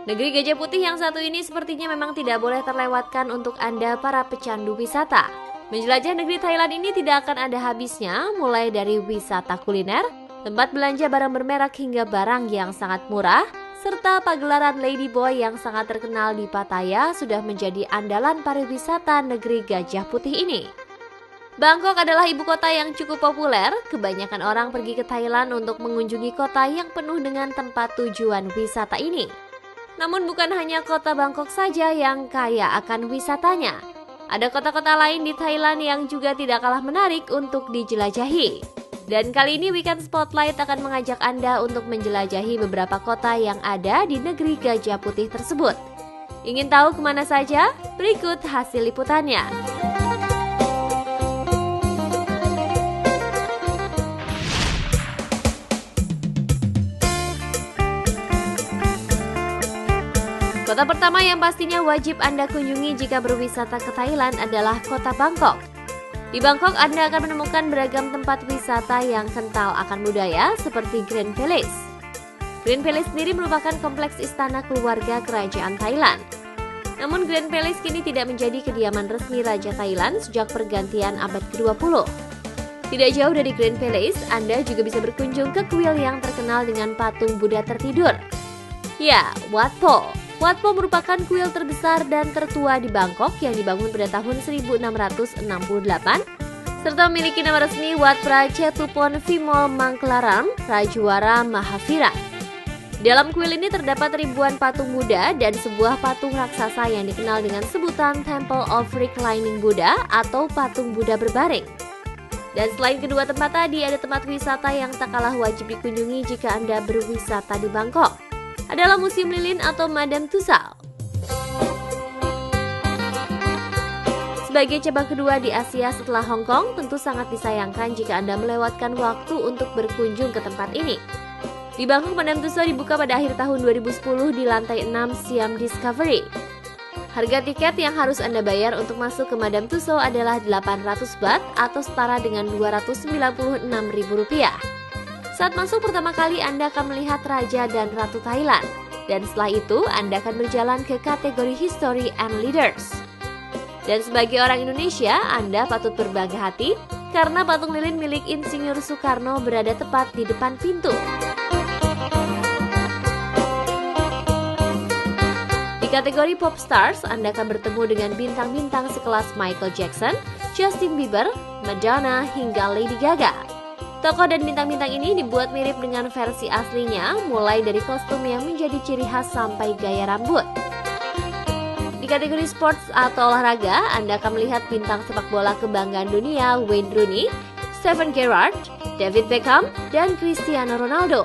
Negeri Gajah Putih yang satu ini sepertinya memang tidak boleh terlewatkan untuk Anda para pecandu wisata. Menjelajah negeri Thailand ini tidak akan ada habisnya, mulai dari wisata kuliner, tempat belanja barang bermerek hingga barang yang sangat murah, serta pagelaran Ladyboy yang sangat terkenal di Pattaya sudah menjadi andalan pariwisata negeri Gajah Putih ini. Bangkok adalah ibu kota yang cukup populer, kebanyakan orang pergi ke Thailand untuk mengunjungi kota yang penuh dengan tempat tujuan wisata ini. Namun bukan hanya kota Bangkok saja yang kaya akan wisatanya. Ada kota-kota lain di Thailand yang juga tidak kalah menarik untuk dijelajahi. Dan kali ini Weekend Spotlight akan mengajak Anda untuk menjelajahi beberapa kota yang ada di negeri Gajah Putih tersebut. Ingin tahu kemana saja? Berikut hasil liputannya. Kota pertama yang pastinya wajib Anda kunjungi jika berwisata ke Thailand adalah kota Bangkok. Di Bangkok Anda akan menemukan beragam tempat wisata yang kental akan budaya seperti Grand Palace. Grand Palace sendiri merupakan kompleks istana keluarga kerajaan Thailand. Namun Grand Palace kini tidak menjadi kediaman resmi Raja Thailand sejak pergantian abad ke-20. Tidak jauh dari Grand Palace, Anda juga bisa berkunjung ke kuil yang terkenal dengan patung Buddha tertidur. Ya, Wat Po. Wat Po merupakan kuil terbesar dan tertua di Bangkok yang dibangun pada tahun 1668 serta memiliki nama resmi Wat Prachetupon Vimol Mangkelaram Rajwara Mahavira. Dalam kuil ini terdapat ribuan patung Buddha dan sebuah patung raksasa yang dikenal dengan sebutan Temple of Reclining Buddha atau patung Buddha berbaring. Dan selain kedua tempat tadi, ada tempat wisata yang tak kalah wajib dikunjungi jika Anda berwisata di Bangkok. Adalah Museum Lilin atau Madame Tussauds. Sebagai cabang kedua di Asia setelah Hong Kong, tentu sangat disayangkan jika Anda melewatkan waktu untuk berkunjung ke tempat ini. Di Bangkok, Madame Tussauds dibuka pada akhir tahun 2010 di lantai 6 Siam Discovery. Harga tiket yang harus Anda bayar untuk masuk ke Madame Tussauds adalah 800 baht atau setara dengan Rp296.000. Saat masuk pertama kali Anda akan melihat Raja dan Ratu Thailand. Dan setelah itu Anda akan berjalan ke kategori History and Leaders. Dan sebagai orang Indonesia, Anda patut berbangga hati karena patung lilin milik Insinyur Soekarno berada tepat di depan pintu. Di kategori Pop Stars, Anda akan bertemu dengan bintang-bintang sekelas Michael Jackson, Justin Bieber, Madonna, hingga Lady Gaga. Tokoh dan bintang-bintang ini dibuat mirip dengan versi aslinya, mulai dari kostum yang menjadi ciri khas sampai gaya rambut. Di kategori sports atau olahraga, Anda akan melihat bintang sepak bola kebanggaan dunia Wayne Rooney, Steven Gerrard, David Beckham, dan Cristiano Ronaldo.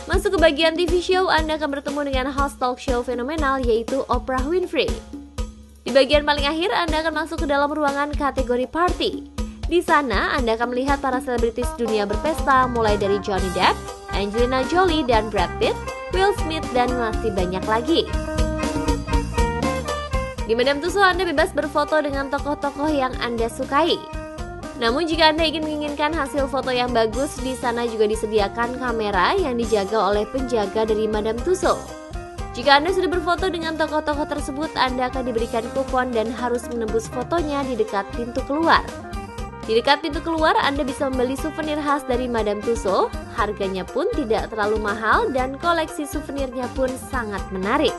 Masuk ke bagian TV show, Anda akan bertemu dengan host talk show fenomenal yaitu Oprah Winfrey. Di bagian paling akhir, Anda akan masuk ke dalam ruangan kategori party. Di sana, Anda akan melihat para selebritis dunia berpesta mulai dari Johnny Depp, Angelina Jolie, dan Brad Pitt, Will Smith, dan masih banyak lagi. Di Madame Tussauds, Anda bebas berfoto dengan tokoh-tokoh yang Anda sukai. Namun jika Anda ingin menginginkan hasil foto yang bagus, di sana juga disediakan kamera yang dijaga oleh penjaga dari Madame Tussauds. Jika Anda sudah berfoto dengan tokoh-tokoh tersebut, Anda akan diberikan kupon dan harus menembus fotonya di dekat pintu keluar. Di dekat pintu keluar, Anda bisa membeli souvenir khas dari Madame Tussauds. Harganya pun tidak terlalu mahal dan koleksi souvenirnya pun sangat menarik.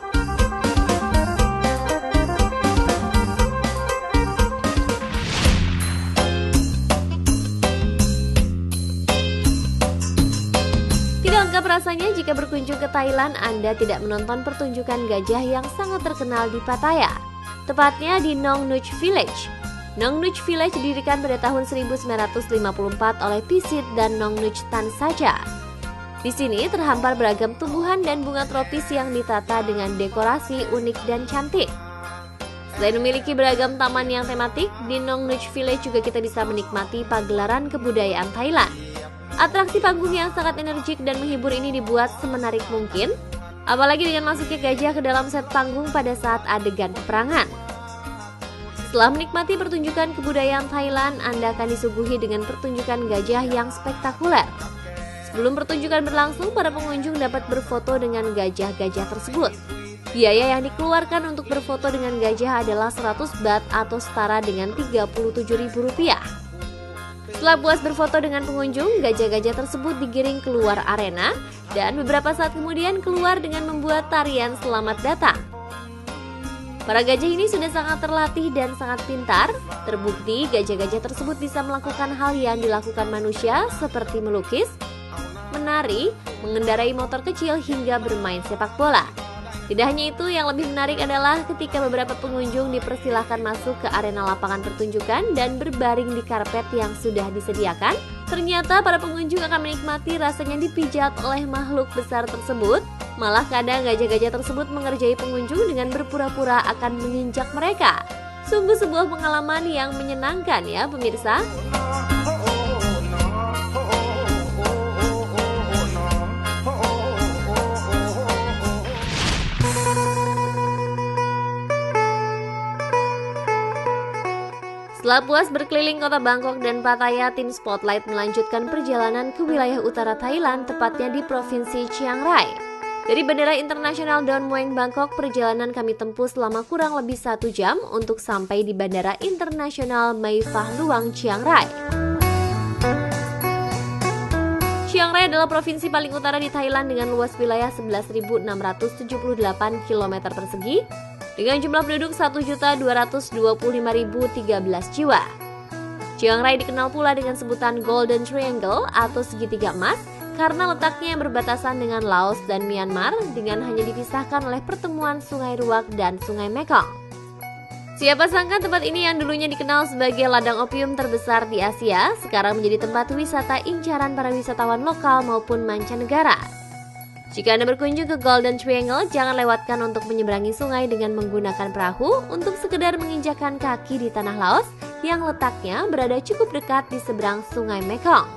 Lengkap rasanya jika berkunjung ke Thailand, Anda tidak menonton pertunjukan gajah yang sangat terkenal di Pattaya, tepatnya di Nong Nuch Village. Nong Nuch Village didirikan pada tahun 1954 oleh Pisit dan Nong Nuch Tan saja. Di sini terhampar beragam tumbuhan dan bunga tropis yang ditata dengan dekorasi unik dan cantik. Selain memiliki beragam taman yang tematik, di Nong Nuch Village juga kita bisa menikmati pagelaran kebudayaan Thailand. Atraksi panggung yang sangat energik dan menghibur ini dibuat semenarik mungkin, apalagi dengan masuknya gajah ke dalam set panggung pada saat adegan peperangan. Setelah menikmati pertunjukan kebudayaan Thailand, Anda akan disuguhi dengan pertunjukan gajah yang spektakuler. Sebelum pertunjukan berlangsung, para pengunjung dapat berfoto dengan gajah-gajah tersebut. Biaya yang dikeluarkan untuk berfoto dengan gajah adalah 100 baht atau setara dengan Rp37.000. Setelah puas berfoto dengan pengunjung, gajah-gajah tersebut digiring keluar arena dan beberapa saat kemudian keluar dengan membuat tarian selamat datang. Para gajah ini sudah sangat terlatih dan sangat pintar. Terbukti gajah-gajah tersebut bisa melakukan hal yang dilakukan manusia seperti melukis, menari, mengendarai motor kecil hingga bermain sepak bola. Tidak hanya itu, yang lebih menarik adalah ketika beberapa pengunjung dipersilahkan masuk ke arena lapangan pertunjukan dan berbaring di karpet yang sudah disediakan, ternyata para pengunjung akan menikmati rasanya dipijat oleh makhluk besar tersebut. Malah kadang gajah-gajah tersebut mengerjai pengunjung dengan berpura-pura akan menginjak mereka. Sungguh sebuah pengalaman yang menyenangkan ya pemirsa. Setelah puas berkeliling kota Bangkok dan Pattaya, tim Spotlight melanjutkan perjalanan ke wilayah utara Thailand, tepatnya di Provinsi Chiang Rai. Dari Bandara Internasional Don Mueang Bangkok, perjalanan kami tempuh selama kurang lebih 1 jam untuk sampai di Bandara Internasional Mai Fah Luang, Chiang Rai. Chiang Rai adalah provinsi paling utara di Thailand dengan luas wilayah 11.678 km persegi, dengan jumlah penduduk 1.225.013 jiwa. Chiang Rai dikenal pula dengan sebutan Golden Triangle atau segitiga emas karena letaknya yang berbatasan dengan Laos dan Myanmar dengan hanya dipisahkan oleh pertemuan Sungai Ruak dan Sungai Mekong. Siapa sangka tempat ini yang dulunya dikenal sebagai ladang opium terbesar di Asia, sekarang menjadi tempat wisata incaran para wisatawan lokal maupun mancanegara. Jika Anda berkunjung ke Golden Triangle, jangan lewatkan untuk menyeberangi sungai dengan menggunakan perahu untuk sekedar menginjakan kaki di tanah Laos yang letaknya berada cukup dekat di seberang Sungai Mekong.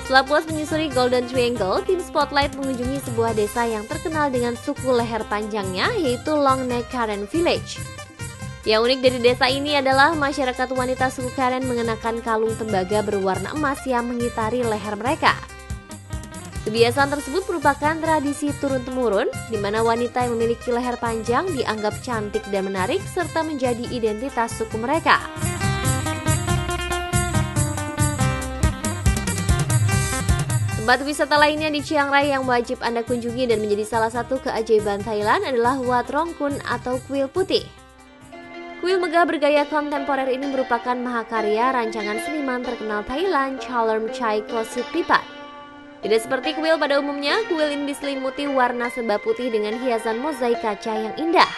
Setelah puas menyusuri Golden Triangle, tim Spotlight mengunjungi sebuah desa yang terkenal dengan suku leher panjangnya, yaitu Long Neck Karen Village. Yang unik dari desa ini adalah masyarakat wanita suku Karen mengenakan kalung tembaga berwarna emas yang mengitari leher mereka. Kebiasaan tersebut merupakan tradisi turun-temurun, di mana wanita yang memiliki leher panjang dianggap cantik dan menarik serta menjadi identitas suku mereka. Tempat wisata lainnya di Chiang Rai yang wajib Anda kunjungi dan menjadi salah satu keajaiban Thailand adalah Wat Rong Kun atau kuil putih. Kuil megah bergaya kontemporer ini merupakan mahakarya rancangan seniman terkenal Thailand Chalermchai Kositpipat. Tidak seperti kuil pada umumnya, kuil ini diselimuti warna serba putih dengan hiasan mozaik kaca yang indah.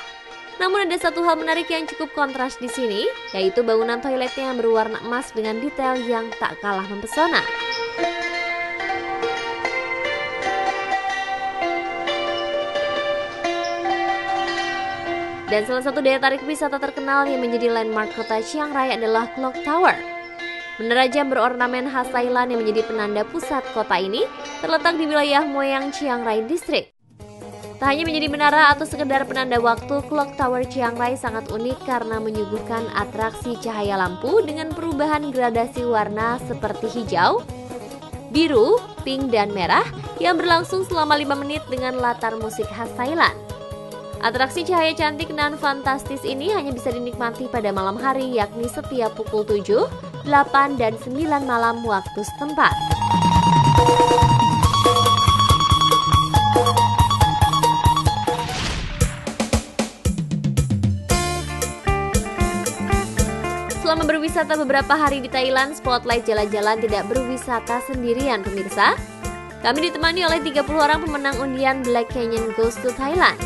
Namun ada satu hal menarik yang cukup kontras di sini, yaitu bangunan toiletnya yang berwarna emas dengan detail yang tak kalah mempesona. Dan salah satu daya tarik wisata terkenal yang menjadi landmark kota Chiang Rai adalah Clock Tower. Menara jam berornamen khas Thailand yang menjadi penanda pusat kota ini terletak di wilayah Mueang Chiang Rai District. Tak hanya menjadi menara atau sekedar penanda waktu, Clock Tower Chiang Rai sangat unik karena menyuguhkan atraksi cahaya lampu dengan perubahan gradasi warna seperti hijau, biru, pink, dan merah yang berlangsung selama 5 menit dengan latar musik khas Thailand. Atraksi cahaya cantik dan fantastis ini hanya bisa dinikmati pada malam hari, yakni setiap pukul 7, 8, dan 9 malam waktu setempat. Selama berwisata beberapa hari di Thailand, Spotlight jalan-jalan tidak berwisata sendirian pemirsa. Kami ditemani oleh 30 orang pemenang undian Black Canyon Goes to Thailand,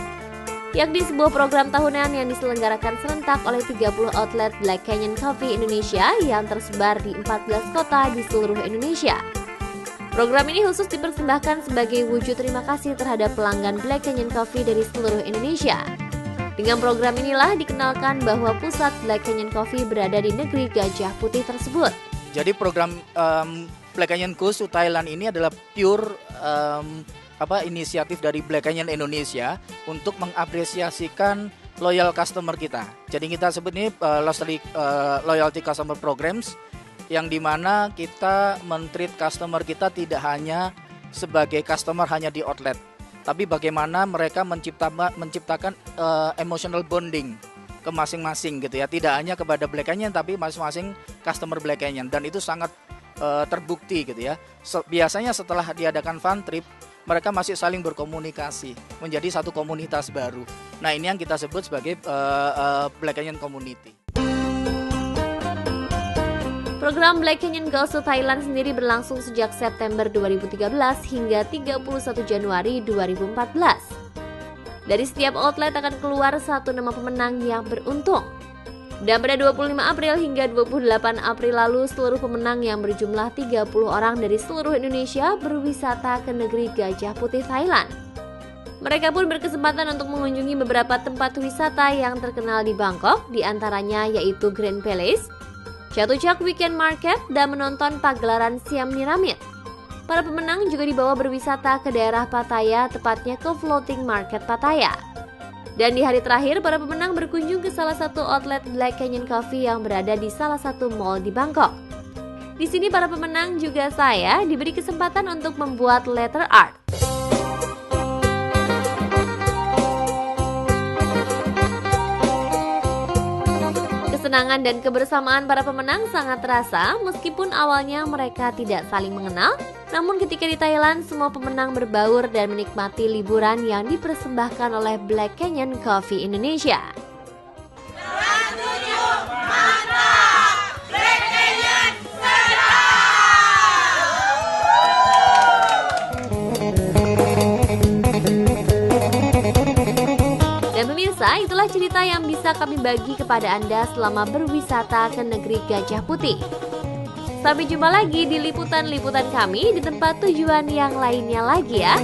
yakni sebuah program tahunan yang diselenggarakan serentak oleh 30 outlet Black Canyon Coffee Indonesia yang tersebar di 14 kota di seluruh Indonesia. Program ini khusus dipersembahkan sebagai wujud terima kasih terhadap pelanggan Black Canyon Coffee dari seluruh Indonesia. Dengan program inilah dikenalkan bahwa pusat Black Canyon Coffee berada di negeri Gajah Putih tersebut. Jadi program Black Canyon Goes to Thailand ini adalah pure inisiatif dari Black Canyon Indonesia untuk mengapresiasikan loyal customer kita. Jadi kita sebut ini loyalty customer programs, yang dimana kita men-treat customer kita tidak hanya sebagai customer hanya di outlet, tapi bagaimana mereka menciptakan emotional bonding ke masing-masing gitu ya, tidak hanya kepada Black Canyon tapi masing-masing customer Black Canyon, dan itu sangat terbukti gitu ya. Biasanya setelah diadakan fun trip, mereka masih saling berkomunikasi menjadi satu komunitas baru. Nah, ini yang kita sebut sebagai Black Canyon Community. Program Black Canyon Goes to Thailand sendiri berlangsung sejak September 2013 hingga 31 Januari 2014. Dari setiap outlet akan keluar satu nama pemenang yang beruntung. Dan pada 25 April hingga 28 April lalu, seluruh pemenang yang berjumlah 30 orang dari seluruh Indonesia berwisata ke negeri Gajah Putih, Thailand. Mereka pun berkesempatan untuk mengunjungi beberapa tempat wisata yang terkenal di Bangkok, diantaranya yaitu Grand Palace, Chatuchak Weekend Market, dan menonton pagelaran Siam Niramit. Para pemenang juga dibawa berwisata ke daerah Pattaya, tepatnya ke Floating Market Pattaya. Dan di hari terakhir, para pemenang berkunjung ke salah satu outlet Black Canyon Coffee yang berada di salah satu mall di Bangkok. Di sini para pemenang juga saya diberi kesempatan untuk membuat letter art. Kesenangan dan kebersamaan para pemenang sangat terasa meskipun awalnya mereka tidak saling mengenal. Namun ketika di Thailand, semua pemenang berbaur dan menikmati liburan yang dipersembahkan oleh Black Canyon Coffee Indonesia. Dan pemirsa, itulah cerita yang bisa kami bagi kepada Anda selama berwisata ke negeri Gajah Putih. Sampai jumpa lagi di liputan-liputan kami di tempat tujuan yang lainnya lagi ya.